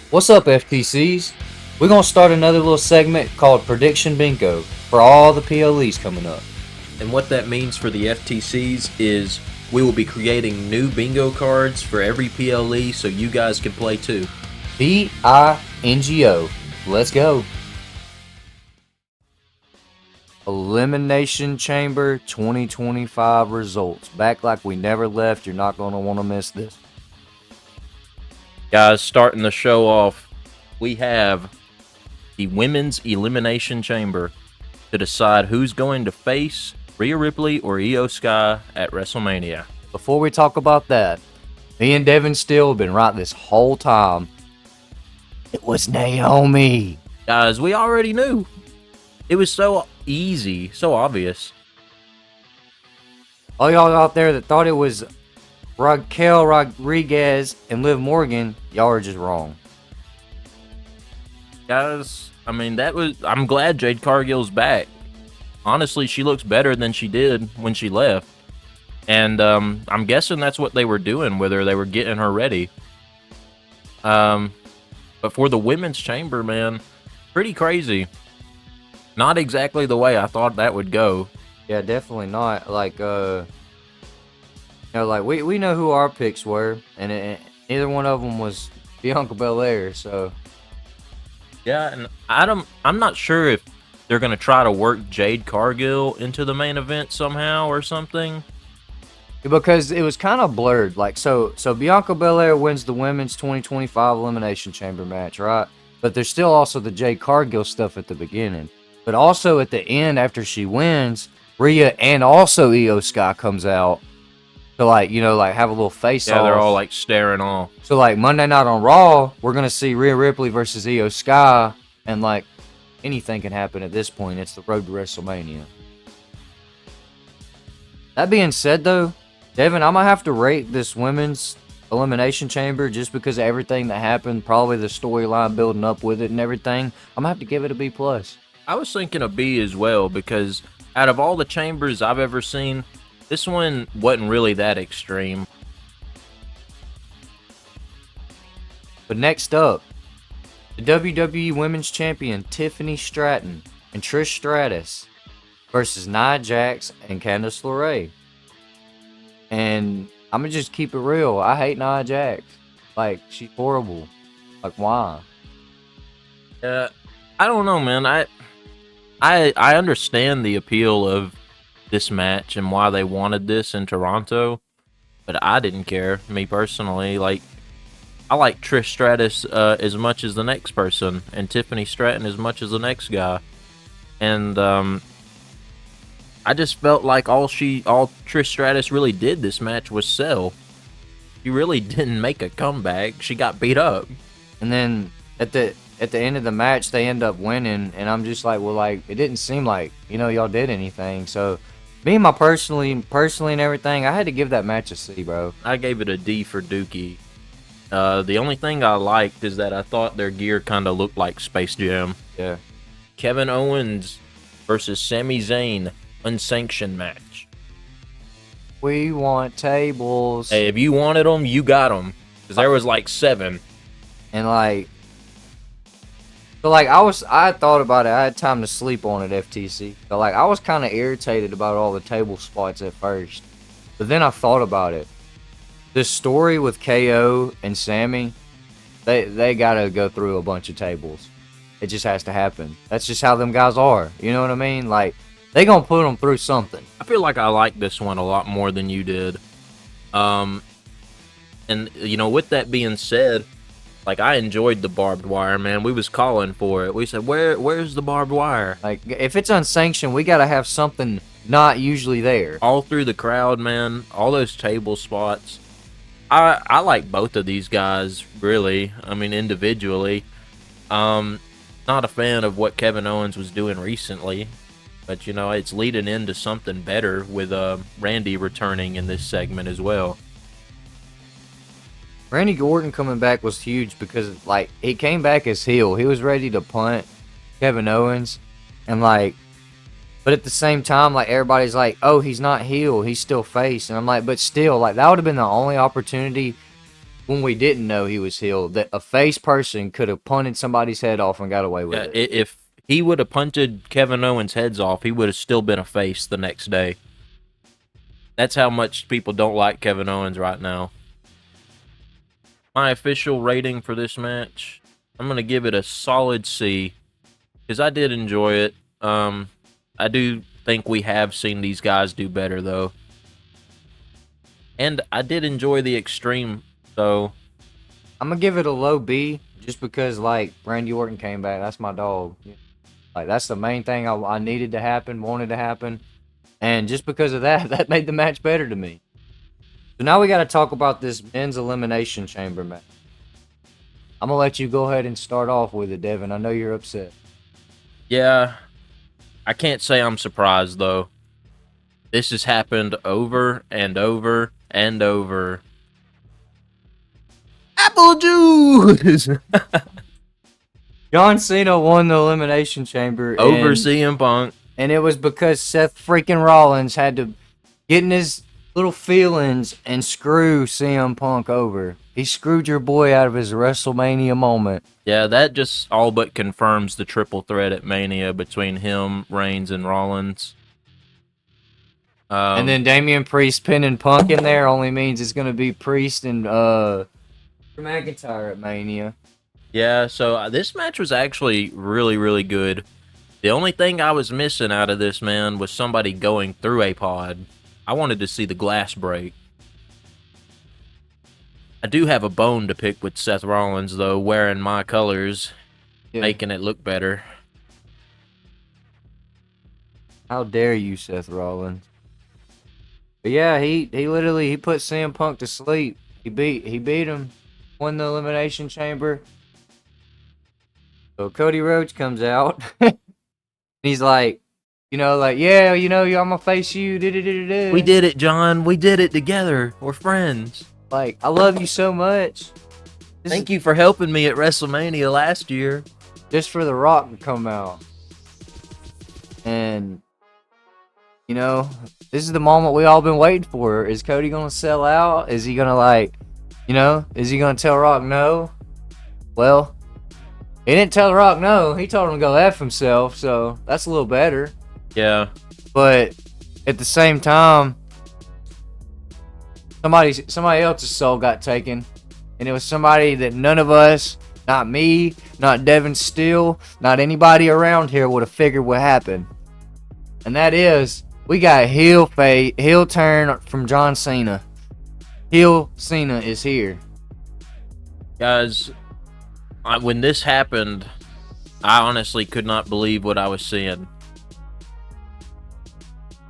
What's up, FTCs? We're going to start another little segment called Prediction Bingo for all the PLEs coming up. And what that means for the FTCs is we will be creating new bingo cards for every PLE so you guys can play too. BINGO. Let's go. Elimination Chamber 2025 results. Back like we never left. You're not going to want to miss this. Guys, starting the show off, we have the Women's Elimination Chamber to decide who's going to face Rhea Ripley or Io Sky at WrestleMania. Before we talk about that, me and Devin Steele have been right this whole time. It was Naomi. Guys, we already knew. It was so easy, so obvious. All y'all out there that thought it was Raquel Rodriguez and Liv Morgan, y'all are just wrong. Guys, I mean, I'm glad Jade Cargill's back. Honestly, she looks better than she did when she left. And I'm guessing that's what they were doing with her. They were getting her ready. But for the women's chamber, man, pretty crazy. Not exactly the way I thought that would go. Yeah, definitely not. Like, we know who our picks were, and neither one of them was Bianca Belair. So yeah, and I'm not sure if they're gonna try to work Jade Cargill into the main event somehow or something. Because it was kind of blurred. Like, so Bianca Belair wins the women's 2025 Elimination Chamber match, right? But there's still also the Jade Cargill stuff at the beginning. But also at the end, after she wins, Rhea and also Io Sky comes out to, like, have a little face-off. Yeah, they're all, like, staring off. So, like, Monday night on Raw, we're going to see Rhea Ripley versus Io Sky, and, like, anything can happen at this point. It's the road to WrestleMania. That being said, though, Devin, I'm going to have to rate this women's Elimination Chamber just because of everything that happened, probably the storyline building up with it and everything. I'm going to have to give it a B+. I was thinking a B as well because out of all the chambers I've ever seen, this one wasn't really that extreme. But next up, the WWE Women's Champion Tiffany Stratton and Trish Stratus versus Nia Jax and Candice LeRae. And I'm going to just keep it real. I hate Nia Jax. Like, she's horrible. Like, why? I don't know, man. I understand the appeal of this match and why they wanted this in Toronto, but I didn't care, me personally. Like, I like Trish Stratus as much as the next person, and Tiffany Stratton as much as the next guy. And I just felt like all Trish Stratus really did this match was sell. She really didn't make a comeback. She got beat up. And then at the end of the match, they end up winning, and I'm just like, well, like, it didn't seem like, y'all did anything. So, me and my personally and everything, I had to give that match a C, bro. I gave it a D for Dookie. The only thing I liked is that I thought their gear kind of looked like Space Jam. Yeah. Kevin Owens versus Sami Zayn, unsanctioned match. We want tables. Hey, if you wanted them, you got them. Because there was like 7. And like, so like I thought about it. I had time to sleep on it, FTC. But like, I was kind of irritated about all the table spots at first. But then I thought about it. This story with KO and Sammy, they gotta go through a bunch of tables. It just has to happen. That's just how them guys are. You know what I mean? Like, they gonna put them through something. I feel like I like this one a lot more than you did. And with that being said, like, I enjoyed the barbed wire, man. We was calling for it. We said, where's the barbed wire? Like, if it's unsanctioned, we gotta have something not usually there. All through the crowd, man. All those table spots. I like both of these guys, really. I mean, individually. Not a fan of what Kevin Owens was doing recently. But, it's leading into something better with Randy returning in this segment as well. Randy Orton coming back was huge because, like, he came back as heel. He was ready to punt Kevin Owens. And, like, but at the same time, like, everybody's like, oh, he's not heel. He's still face. And I'm like, but still, like, that would have been the only opportunity when we didn't know he was heel, that a face person could have punted somebody's head off and got away with it. If he would have punted Kevin Owens' heads off, he would have still been a face the next day. That's how much people don't like Kevin Owens right now. My official rating for this match, I'm going to give it a solid C, because I did enjoy it. I do think we have seen these guys do better, though. And I did enjoy the Extreme, so I'm going to give it a low B, just because, like, Randy Orton came back. That's my dog. Like, that's the main thing I needed to happen, wanted to happen. And just because of that, that made the match better to me. So now we got to talk about this men's elimination chamber match. I'm going to let you go ahead and start off with it, Devin. I know you're upset. yeah, I can't say I'm surprised, though. This has happened over and over and over. Apple juice! John Cena won the elimination chamber. Over CM Punk. And it was because Seth freaking Rollins had to get in his little feelings and screw CM Punk over. He screwed your boy out of his WrestleMania moment. Yeah, that just all but confirms the triple threat at Mania between him, Reigns, and Rollins. And then Damian Priest pinning Punk in there only means it's going to be Priest and McIntyre at Mania. Yeah, so this match was actually really, really good. The only thing I was missing out of this, man, was somebody going through a pod. I wanted to see the glass break. I do have a bone to pick with Seth Rollins, though, wearing my colors, making it look better. How dare you, Seth Rollins? But yeah, he literally put CM Punk to sleep. He beat him, won the elimination chamber. So Cody Rhodes comes out. He's like, yeah, I'm gonna face you. We did it, John. We did it together. We're friends. Like, I love you so much. Thank you for helping me at WrestleMania last year. Just for The Rock to come out. And, this is the moment we all been waiting for. Is Cody gonna sell out? Is he gonna is he gonna tell Rock no? Well, he didn't tell Rock no. He told him to go F himself, so that's a little better. Yeah. But at the same time, somebody else's soul got taken. And it was somebody that none of us, not me, not Devin Steele, not anybody around here would have figured what happened. And that is, we got heel turn from John Cena. Heel Cena is here. Guys, when this happened, I honestly could not believe what I was seeing.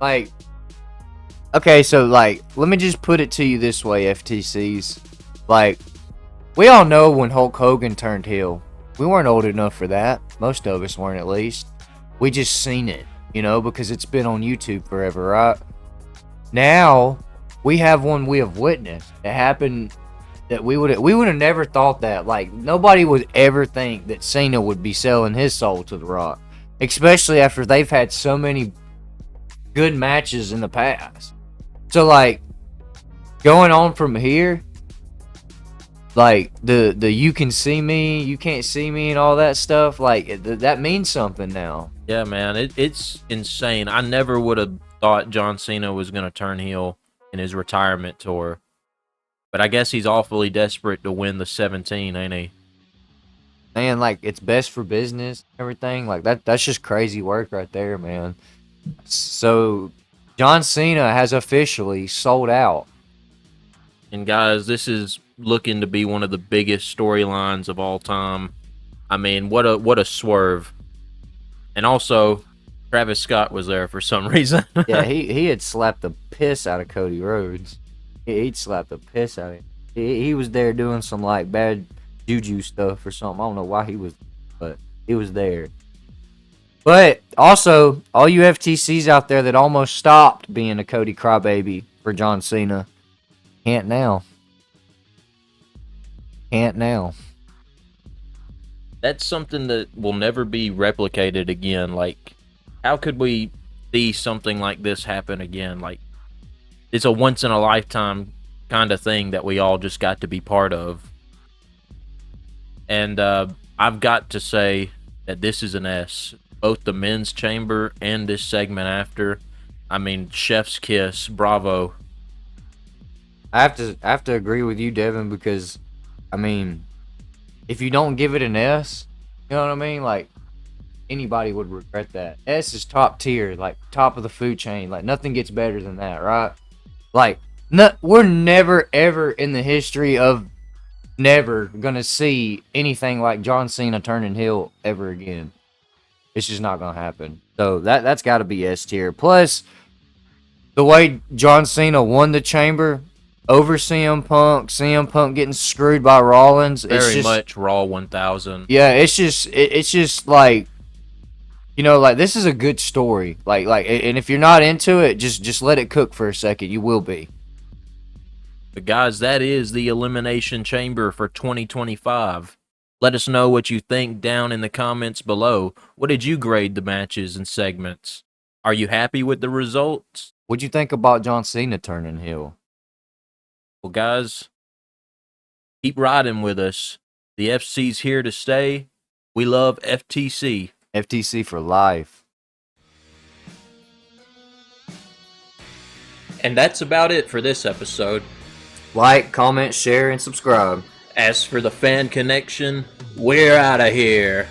Like, okay, so, let me just put it to you this way, FTCs. We all know when Hulk Hogan turned heel. We weren't old enough for that. Most of us weren't, at least. We just seen it, because it's been on YouTube forever, right? Now, we have one we have witnessed. That happened that we would have never thought that. Nobody would ever think that Cena would be selling his soul to The Rock. Especially after they've had so many good matches in the past. So, going on from here, the you can see me, you can't see me and all that stuff, that means something now. Yeah, man, it's insane. I never would have thought John Cena was going to turn heel in his retirement tour. But I guess he's awfully desperate to win the 17, ain't he? Man, it's best for business, everything. That's just crazy work right there, man. So, John Cena has officially sold out. And guys, this is looking to be one of the biggest storylines of all time. I mean, what a swerve. And also, Travis Scott was there for some reason. Yeah, he had slapped the piss out of Cody Rhodes. He'd slapped the piss out of him. He was there doing some bad juju stuff or something. I don't know why he was, but he was there. But also, all you FTCs out there that almost stopped being a Cody crybaby for John Cena, can't now. Can't now. That's something that will never be replicated again. How could we see something like this happen again? It's a once in a lifetime kind of thing that we all just got to be part of. And I've got to say that this is an S. Both the men's chamber and this segment after. I mean, chef's kiss. Bravo. I have to agree with you, Devin, because I mean, if you don't give it an S, you know what I mean? Like, anybody would regret that. S is top tier, like top of the food chain. Like, nothing gets better than that, right? Like, we're never ever in the history of never gonna see anything like John Cena turning heel ever again. It's just not gonna happen. So that's got to be S tier. Plus, the way John Cena won the chamber over CM Punk getting screwed by Rollins. It's Very just, much Raw 1000. yeah, it's just like, you know, like, this is a good story. Like, and if you're not into it, just let it cook for a second. You will be. But guys, that is the Elimination Chamber for 2025. Let us know what you think down in the comments below. What did you grade the matches and segments? Are you happy with the results? What'd you think about John Cena turning heel? Well, guys, keep riding with us. The FC's here to stay. We love FTC. FTC for life. And that's about it for this episode. Like, comment, share, and subscribe. As for the fan connection, we're out of here.